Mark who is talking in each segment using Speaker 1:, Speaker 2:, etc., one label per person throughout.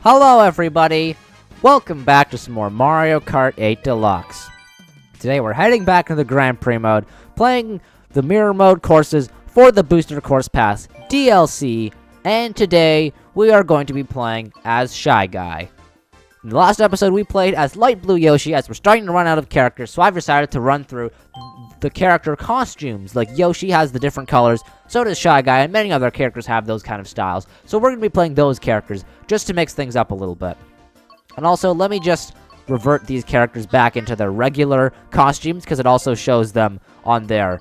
Speaker 1: Hello everybody! Welcome back to some more Mario Kart 8 Deluxe. Today we're heading back into the Grand Prix mode, playing the Mirror Mode courses for the Booster Course Pass DLC, and today we are going to be playing as Shy Guy. In the last episode we played as Light Blue Yoshi as we're starting to run out of characters, so I've decided to run through the character costumes. Like Yoshi has the different colors, so does Shy Guy, and many other characters have those kind of styles. So we're going to be playing those characters, just to mix things up a little bit. And also, let me just revert these characters back into their regular costumes, because it also shows them on their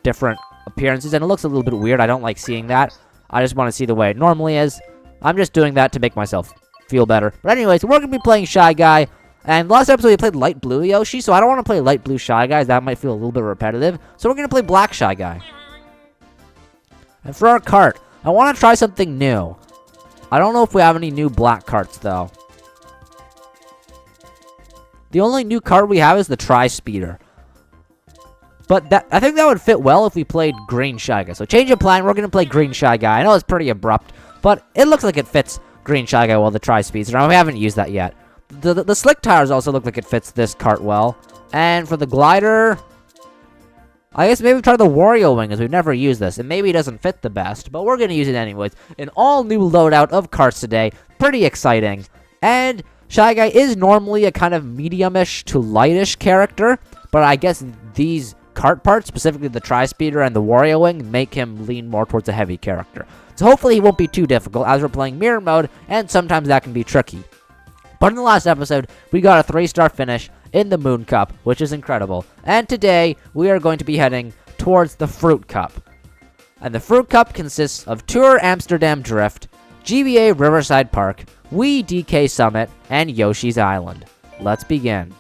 Speaker 1: different appearances, and it looks a little bit weird. I don't like seeing that. I just want to see the way it normally is. I'm just doing that to make myself feel better. But anyways, we're going to be playing Shy Guy. And last episode we played Light Blue Yoshi, so I don't want to play Light Blue Shy Guys. That might feel a little bit repetitive. So we're going to play Black Shy Guy. And for our cart, I want to try something new. I don't know if we have any new black carts, though. The only new cart we have is the Tri-Speeder. But I think that would fit well if we played Green Shy Guy. So change of plan, we're going to play Green Shy Guy. I know it's pretty abrupt, but it looks like it fits Green Shy Guy well, the Tri-Speeder. We haven't used that yet. The slick tires also look like it fits this cart well. And for the glider, I guess maybe try the Wario Wing, as we've never used this. And maybe it doesn't fit the best, but we're going to use it anyways. An all-new loadout of carts today. Pretty exciting. And Shy Guy is normally a kind of medium-ish to lightish character, but I guess these cart parts, specifically the Tri-Speeder and the Wario Wing, make him lean more towards a heavy character. So hopefully he won't be too difficult, as we're playing Mirror Mode, and sometimes that can be tricky. But in the last episode, we got a 3-star finish in the Moon Cup, which is incredible. And today, we are going to be heading towards the Fruit Cup. And the Fruit Cup consists of Tour Amsterdam Drift, GBA Riverside Park, Wii DK Summit, and Yoshi's Island. Let's begin.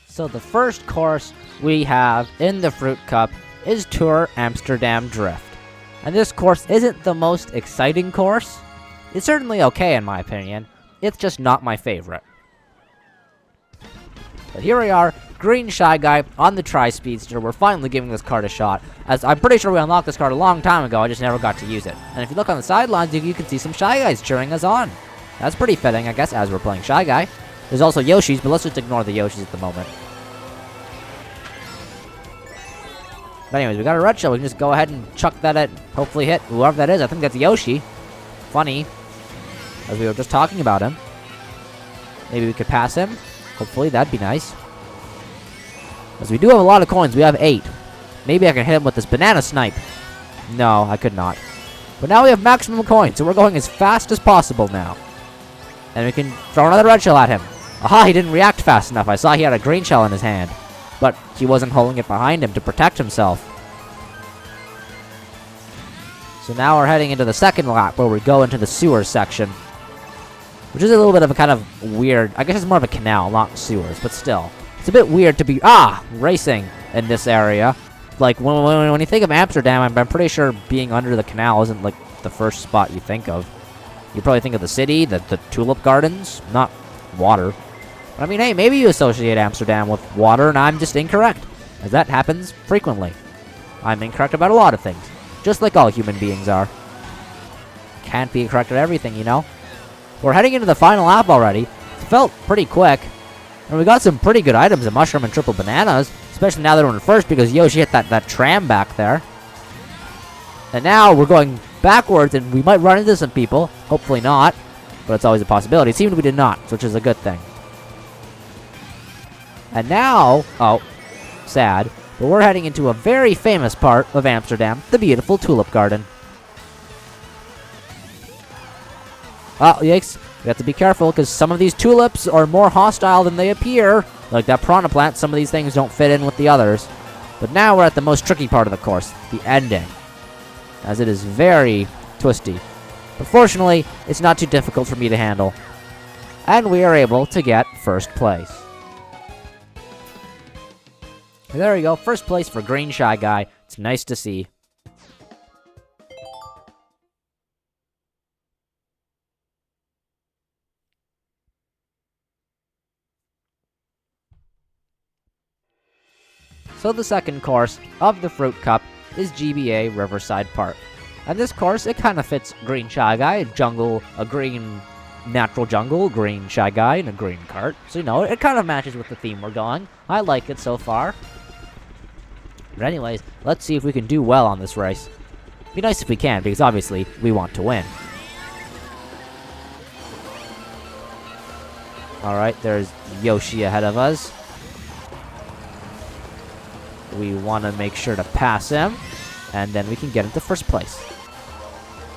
Speaker 1: So the first course we have in the Fruit Cup is Tour Amsterdam Drift. And this course isn't the most exciting course. It's certainly okay in my opinion. It's just not my favorite. But here we are, Green Shy Guy on the Tri-Speedster. We're finally giving this card a shot, as I'm pretty sure we unlocked this card a long time ago, I just never got to use it. And if you look on the sidelines, you can see some Shy Guys cheering us on. That's pretty fitting, I guess, as we're playing Shy Guy. There's also Yoshis, but let's just ignore the Yoshis at the moment. But anyways, we got a red shell. We can just go ahead and chuck that at, hopefully hit whoever that is. I think that's Yoshi. Funny, as we were just talking about him. Maybe we could pass him. Hopefully, that'd be nice. As we do have a lot of coins. We have 8. Maybe I can hit him with this banana snipe. No, I could not. But now we have maximum coins, so we're going as fast as possible now. And we can throw another red shell at him. Aha, he didn't react fast enough. I saw he had a green shell in his hand. But he wasn't holding it behind him to protect himself. So now we're heading into the second lap, where we go into the sewer section. Which is a little bit of a kind of weird, I guess it's more of a canal, not sewers, but still. It's a bit weird to be, racing in this area. Like, when you think of Amsterdam, I'm pretty sure being under the canal isn't, like, the first spot you think of. You probably think of the city, the tulip gardens, not water. But I mean, hey, maybe you associate Amsterdam with water, and I'm just incorrect. As that happens frequently. I'm incorrect about a lot of things. Just like all human beings are. Can't be correct at everything, you know? We're heading into the final lap already. It felt pretty quick. And we got some pretty good items, a mushroom and triple bananas. Especially now that we're in first, because Yoshi hit that tram back there. And now we're going backwards, and we might run into some people. Hopefully not. But it's always a possibility. It seemed we did not, which is a good thing. And now, sad, but we're heading into a very famous part of Amsterdam, the beautiful Tulip Garden. Oh, yikes. We have to be careful, because some of these tulips are more hostile than they appear. Like that piranha plant, some of these things don't fit in with the others. But now we're at the most tricky part of the course, the ending. As it is very twisty. But fortunately, it's not too difficult for me to handle. And we are able to get first place. There we go, first place for Green Shy Guy. It's nice to see. So the second course of the Fruit Cup is GBA Riverside Park. And this course, it kind of fits green Shy Guy, a green natural jungle, green Shy Guy, and a green cart. So, you know, it kind of matches with the theme we're going. I like it so far. But anyways, let's see if we can do well on this race. Be nice if we can, because obviously we want to win. Alright, there's Yoshi ahead of us. We want to make sure to pass him, and then we can get into first place.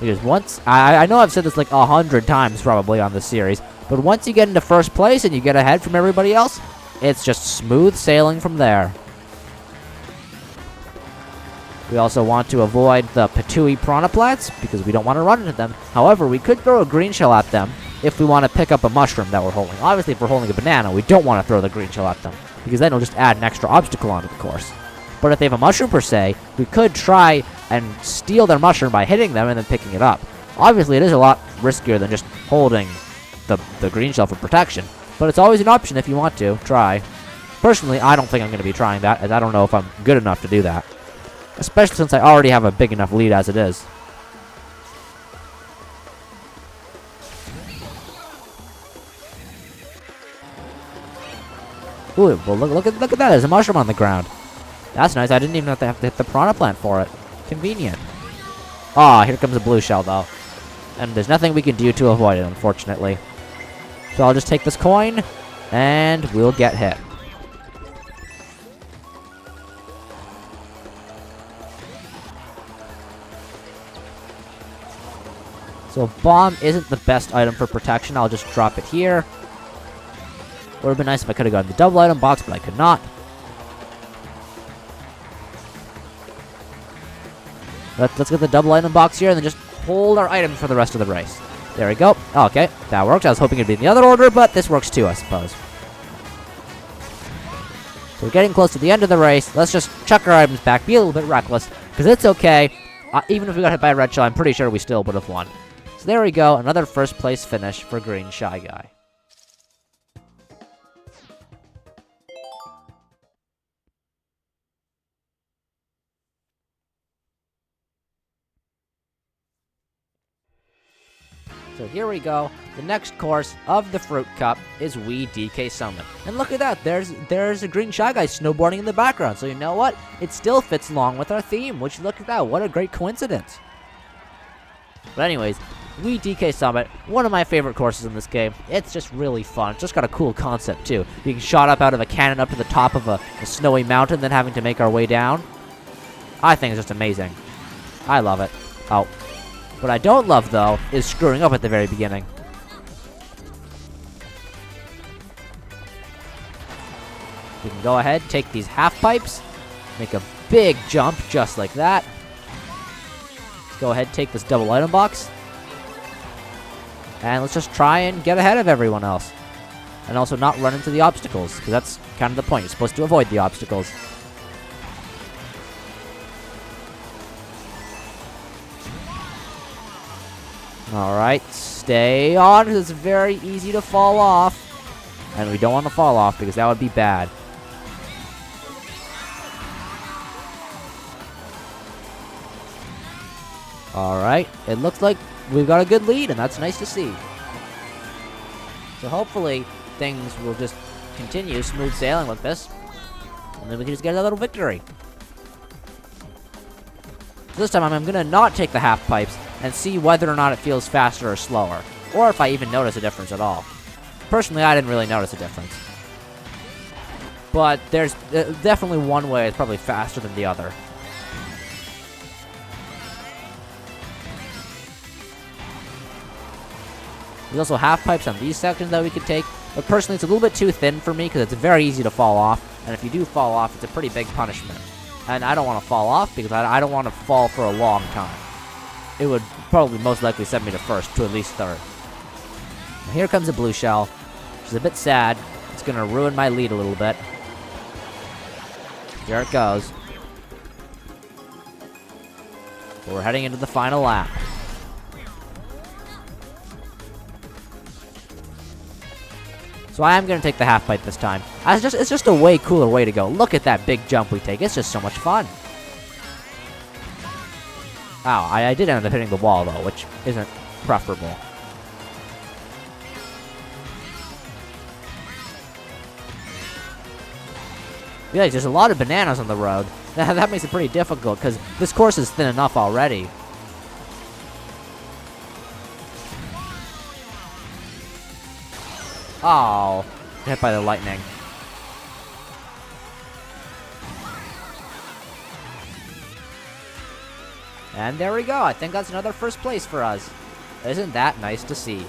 Speaker 1: Because once, I know I've said this like 100 times probably on this series, but once you get into first place and you get ahead from everybody else, it's just smooth sailing from there. We also want to avoid the Patooey Piranhaplats, because we don't want to run into them. However, we could throw a green shell at them if we want to pick up a mushroom that we're holding. Obviously, if we're holding a banana, we don't want to throw the green shell at them, because then it'll just add an extra obstacle onto the course. But if they have a mushroom per se, we could try and steal their mushroom by hitting them and then picking it up. Obviously, it is a lot riskier than just holding the green shell for protection, but it's always an option if you want to try. Personally, I don't think I'm going to be trying that, as I don't know if I'm good enough to do that. Especially since I already have a big enough lead as it is. Ooh, well look at that, there's a mushroom on the ground. That's nice, I didn't even have to hit the piranha plant for it. Convenient. Ah, here comes a blue shell though. And there's nothing we can do to avoid it, unfortunately. So I'll just take this coin, and we'll get hit. So bomb isn't the best item for protection. I'll just drop it here. Would have been nice if I could have gotten the double item box, but I could not. Let's get the double item box here and then just hold our items for the rest of the race. There we go. Okay, that works. I was hoping it'd be in the other order, but this works too, I suppose. So we're getting close to the end of the race. Let's just chuck our items back, be a little bit reckless, because it's okay. Even if we got hit by a red shell, I'm pretty sure we still would have won. So there we go, another first place finish for Green Shy Guy. So here we go. The next course of the Fruit Cup is Wii DK Summit. And look at that, there's a Green Shy Guy snowboarding in the background. So you know what? It still fits along with our theme, which look at that, what a great coincidence. But anyways, Wii DK Summit, one of my favorite courses in this game. It's just really fun. It's just got a cool concept too. Being shot up out of a cannon up to the top of a snowy mountain, then having to make our way down. I think it's just amazing. I love it. Oh. What I don't love, though, is screwing up at the very beginning. We can go ahead, take these half pipes, make a big jump just like that. Let's go ahead, take this double item box. And let's just try and get ahead of everyone else. And also not run into the obstacles, because that's kind of the point. You're supposed to avoid the obstacles. Alright, stay on, because it's very easy to fall off. And we don't want to fall off, because that would be bad. Alright, it looks like we've got a good lead, and that's nice to see. So hopefully, things will just continue smooth sailing with this. And then we can just get a little victory. This time I'm going to not take the half pipes and see whether or not it feels faster or slower, or if I even notice a difference at all. Personally, I didn't really notice a difference. But there's definitely one way it's probably faster than the other. There's also half pipes on these sections that we could take, but personally it's a little bit too thin for me because it's very easy to fall off, and if you do fall off, it's a pretty big punishment. And I don't want to fall off because I don't want to fall for a long time. It would probably most likely send me to first, to at least third. Now here comes a blue shell, which is a bit sad. It's going to ruin my lead a little bit. Here it goes. But we're heading into the final lap. So I am going to take the half pipe this time. It's just a way cooler way to go. Look at that big jump we take. It's just so much fun. Ow, I did end up hitting the wall, though, which isn't preferable. Yeah, there's a lot of bananas on the road. That makes it pretty difficult, because this course is thin enough already. Oh, hit by the lightning. And there we go. I think that's another first place for us. Isn't that nice to see?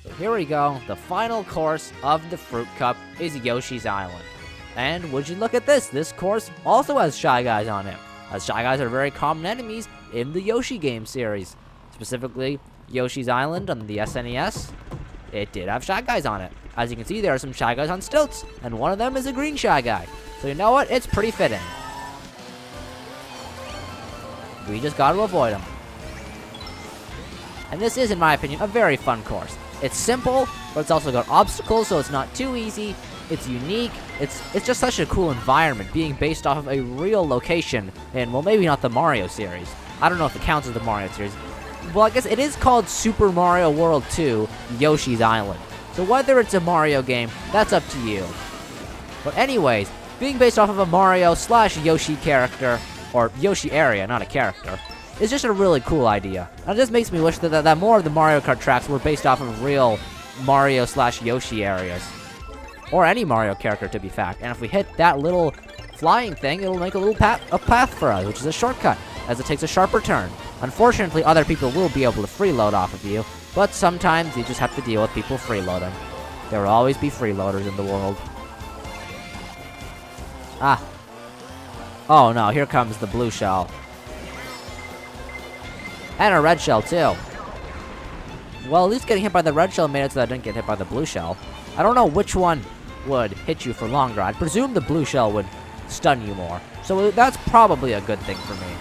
Speaker 1: So here we go. The final course of the Fruit Cup is Yoshi's Island. And would you look at this? This course also has Shy Guys on it, as Shy Guys are very common enemies in the Yoshi game series. Specifically, Yoshi's Island on the SNES, it did have Shy Guys on it. As you can see, there are some Shy Guys on stilts, and one of them is a green Shy Guy. So you know what? It's pretty fitting. We just gotta avoid them. And this is, in my opinion, a very fun course. It's simple, but it's also got obstacles, so it's not too easy. It's unique. It's just such a cool environment, being based off of a real location in, well, maybe not the Mario series. I don't know if it counts as the Mario series. Well, I guess it is called Super Mario World 2, Yoshi's Island. So whether it's a Mario game, that's up to you. But anyways, being based off of a Mario/Yoshi character, or Yoshi area, not a character, is just a really cool idea. And it just makes me wish that more of the Mario Kart tracks were based off of real Mario/Yoshi areas. Or any Mario character, to be fact. And if we hit that little flying thing, it'll make a path for us, which is a shortcut, as it takes a sharper turn. Unfortunately, other people will be able to freeload off of you, but sometimes you just have to deal with people freeloading. There will always be freeloaders in the world. Ah. Oh no, here comes the blue shell. And a red shell, too. Well, at least getting hit by the red shell made it so that I didn't get hit by the blue shell. I don't know which one would hit you for longer. I'd presume the blue shell would stun you more. So that's probably a good thing for me.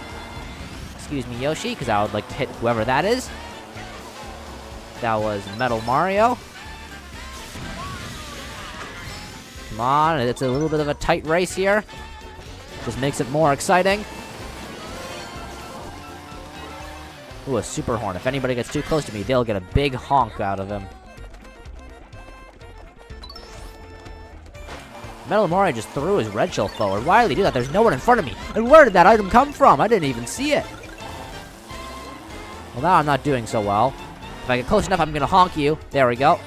Speaker 1: Excuse me, Yoshi, because I would like to hit whoever that is. That was Metal Mario. Come on, it's a little bit of a tight race here. Just makes it more exciting. Ooh, a super horn. If anybody gets too close to me, they'll get a big honk out of him. Metal Mario just threw his red shell forward. Why did he do that? There's no one in front of me. And where did that item come from? I didn't even see it. Well, now I'm not doing so well. If I get close enough, I'm going to honk you. There we go.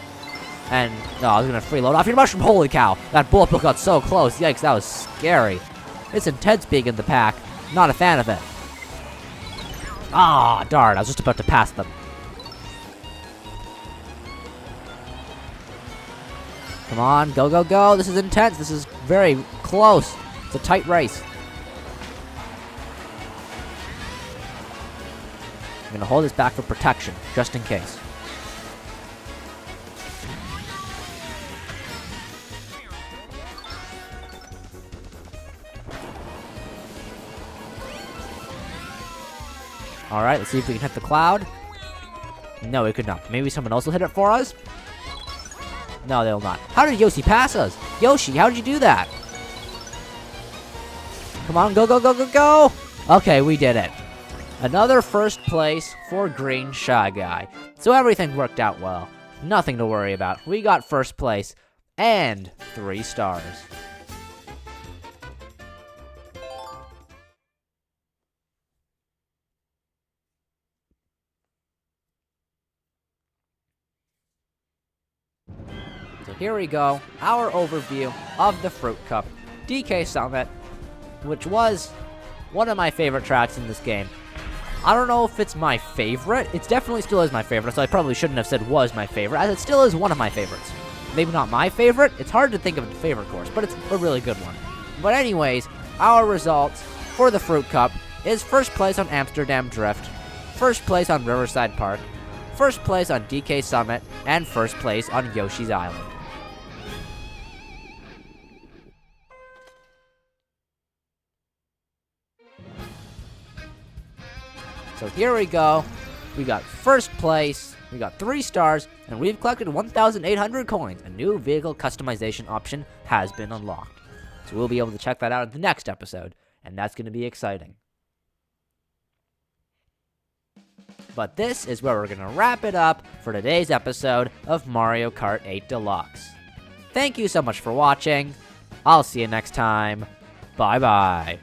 Speaker 1: And, no, I was going to freeload off your mushroom. Holy cow. That bullet bill got so close. Yikes, that was scary. It's intense being in the pack. Not a fan of it. Ah, darn. I was just about to pass them. Come on, go, go, go. This is intense. This is very close. It's a tight race. I'm going to hold this back for protection, just in case. Alright, let's see if we can hit the cloud. No, we could not. Maybe someone else will hit it for us? No, they will not. How did Yoshi pass us? Yoshi, how did you do that? Come on, go, go, go, go, go! Okay, we did it. Another first place for Green Shy Guy. So everything worked out well. Nothing to worry about. We got first place and 3 stars. So here we go, our overview of the Fruit Cup DK Summit, which was one of my favorite tracks in this game. I don't know if it's my favorite. It definitely still is my favorite, so I probably shouldn't have said was my favorite, as it still is one of my favorites. Maybe not my favorite. It's hard to think of a favorite course, but it's a really good one. But anyways, our results for the Fruit Cup is first place on Amsterdam Drift, first place on Riverside Park, first place on DK Summit, and first place on Yoshi's Island. So here we go. We got first place, we got 3 stars, and we've collected 1,800 coins. A new vehicle customization option has been unlocked. So we'll be able to check that out in the next episode, and that's going to be exciting. But this is where we're going to wrap it up for today's episode of Mario Kart 8 Deluxe. Thank you so much for watching. I'll see you next time. Bye-bye.